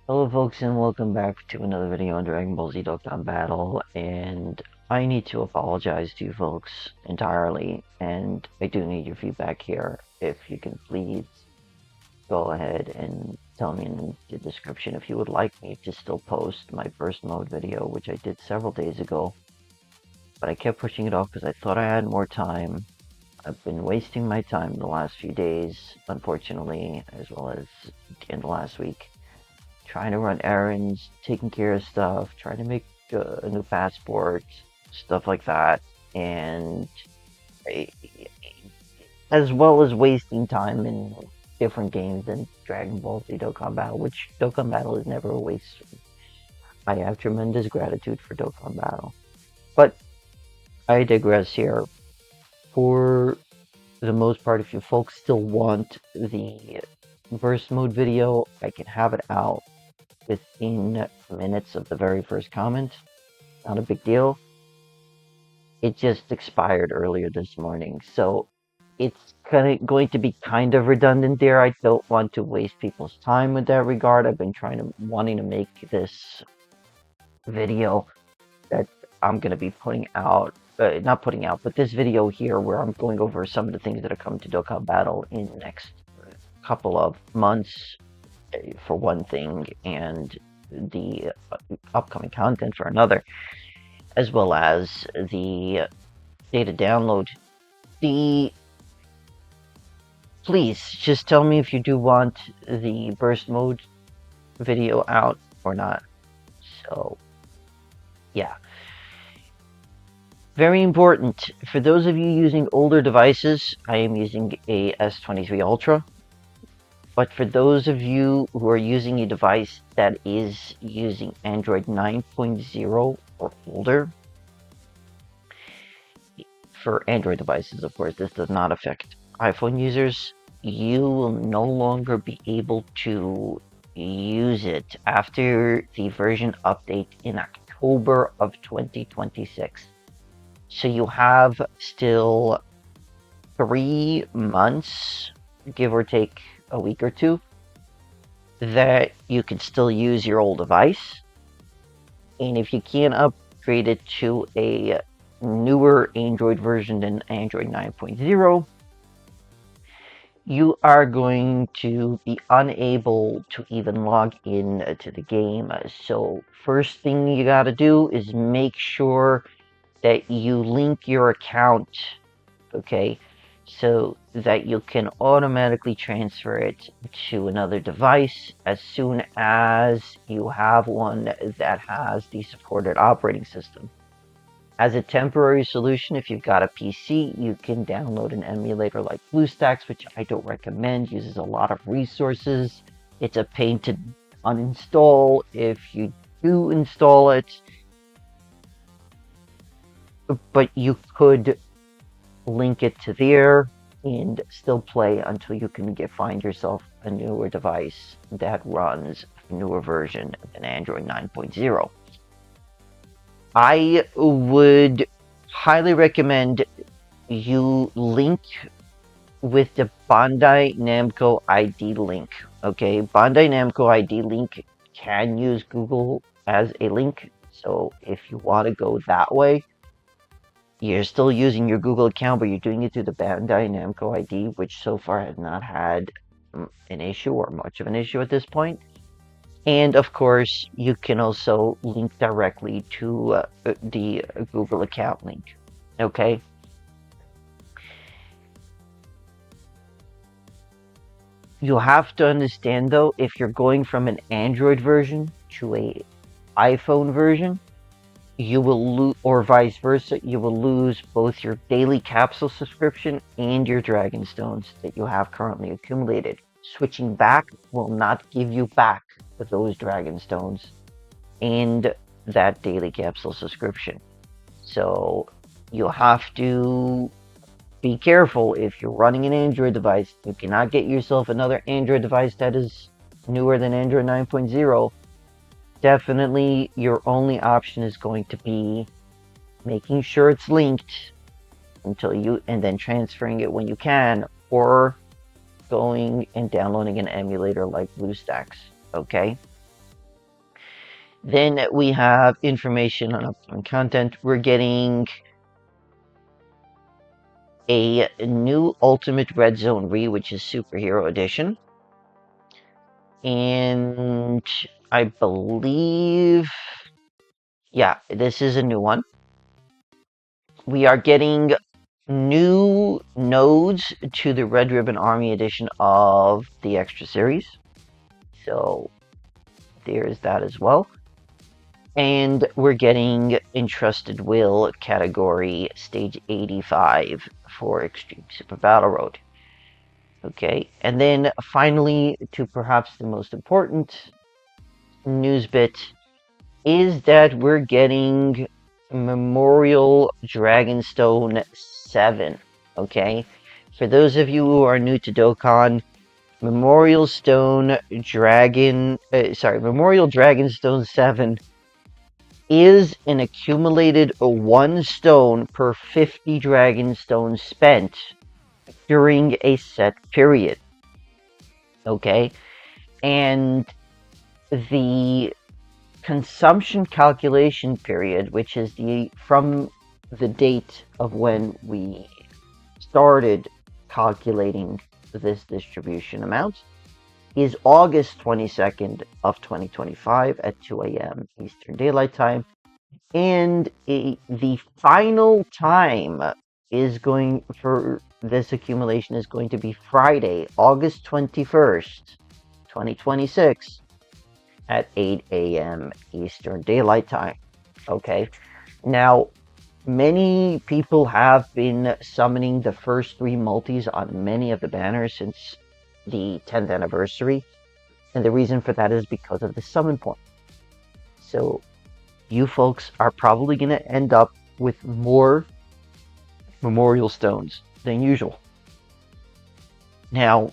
Hello folks and welcome back to another video on Dragon Ball Z Dokkan Battle, and I need to apologize to you folks entirely, and I do need your feedback here. If you can please go ahead and tell me in the description if you would like me to still post my burst mode video, which I did several days ago, but I kept pushing it off because I thought I had more time. I've been wasting my time the last few days, unfortunately, as well as in the last week, trying to run errands, taking care of stuff, trying to make a new passport, stuff like that, and I, as well as wasting time in different games than Dragon Ball Z Dokkan Battle, which Dokkan Battle is never a waste. I have tremendous gratitude for Dokkan Battle. But I digress here. For the most part, if you folks still want the burst mode video, I can have it out within minutes of the very first comment. Not a big deal. It just expired earlier this morning, so it's going to be kind of redundant there. I don't want to waste people's time with that regard. I've been wanting to make this video that I'm going to be putting out, not putting out, but this video here where I'm going over some of the things that are coming to Dokkan Battle in the next couple of months, for one thing, and the upcoming content for another, as well as the data download. Please just tell me if you do want the burst mode video out or not. So yeah, very important for those of you using older devices. I am using a S23 Ultra. But for those of you who are using a device that is using Android 9.0 or older, for Android devices, of course, this does not affect iPhone users, you will no longer be able to use it after the version update in October of 2026. So you have still 3 months, give or take a week or two, that you can still use your old device. And if you can't upgrade it to a newer Android version than Android 9.0, you are going to be unable to even log in to the game. So first thing you got to do is make sure that you link your account, okay, so that you can automatically transfer it to another device as soon as you have one that has the supported operating system. As a temporary solution, if you've got a PC, you can download an emulator like BlueStacks, which I don't recommend, uses a lot of resources. It's a pain to uninstall if you do install it, but you could link it to there and still play until you can find yourself a newer device that runs a newer version than Android 9.0. I would highly recommend you link with the Bandai Namco ID link. Okay, Bandai Namco ID link can use Google as a link, so if you want to go that way, you're still using your Google account, but you're doing it through the Bandai Namco ID, which so far has not had an issue or much of an issue at this point. And of course, you can also link directly to the Google account link. Okay. You have to understand though, if you're going from an Android version to a iPhone version, you will lose, or vice versa, you will lose both your daily capsule subscription and your Dragon Stones that you have currently accumulated. Switching back will not give you back those Dragon Stones and that daily capsule subscription. So you'll have to be careful if you're running an Android device. You cannot get yourself another Android device that is newer than Android 9.0. Definitely your only option is going to be making sure it's linked and then transferring it when you can, or going and downloading an emulator like BlueStacks. Okay, Then we have information on upcoming content. We're getting a new Ultimate Red Zone Re, which is Superhero Edition. And I believe, yeah, this is a new one. We are getting new nodes to the Red Ribbon Army edition of the Extra Series. So there's that as well. And we're getting Entrusted Will category stage 85 for Extreme Super Battle Road. Okay, and then finally, to perhaps the most important news bit, is that we're getting Memorial Dragonstone 7. Okay, for those of you who are new to Dokkan, Memorial Dragonstone 7 is an accumulated 1 stone per 50 Dragonstones spent during a set period. Okay, and the consumption calculation period, which is from the date of when we started calculating this distribution amount, is August 22nd of 2025 at 2 a.m. Eastern Daylight Time. And the final time is going for this accumulation is going to be Friday, August 21st, 2026 at 8 a.m. Eastern Daylight Time. Okay. Now, many people have been summoning the first 3 multis on many of the banners since the 10th anniversary. And the reason for that is because of the summon point. So, you folks are probably going to end up with more Memorial Stones than usual. Now,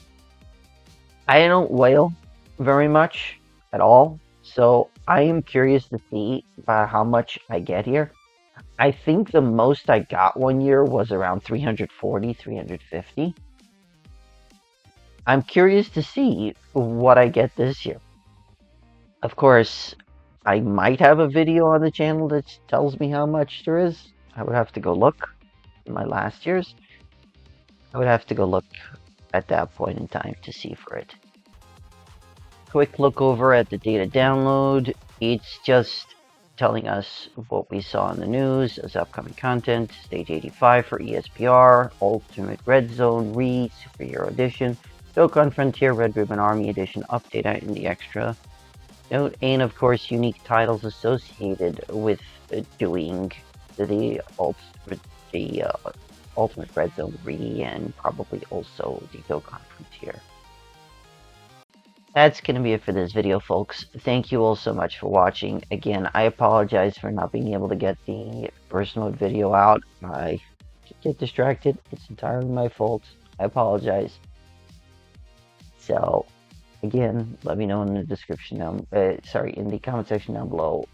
I don't whale very much at all, so I am curious to see about how much I get here. I think the most I got one year was around 340, 350. I'm curious to see what I get this year. Of course, I might have a video on the channel that tells me how much there is. I would have to go look in my last year's. I would have to go look at that point in time to see for it. Quick look over at the data download. It's just telling us what we saw in the news as upcoming content. Stage 85 for ESBR, Ultimate Red Zone Re, Superhero Edition, Dokkan Frontier Red Ribbon Army Edition update out in the extra note, and of course unique titles associated with doing the Ultimate Red Zone Re, and probably also the Dokkan Frontier. That's going to be it for this video, folks. Thank you all so much for watching. Again, I apologize for not being able to get the burst mode video out. I get distracted. It's entirely my fault. I apologize. So, again, let me know in the description down, in the comment section down below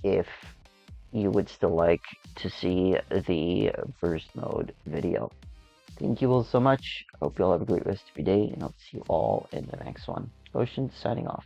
if you would still like to see the burst mode video. Thank you all so much. I hope you all have a great rest of your day, and I'll see you all in the next one. Ocean signing off.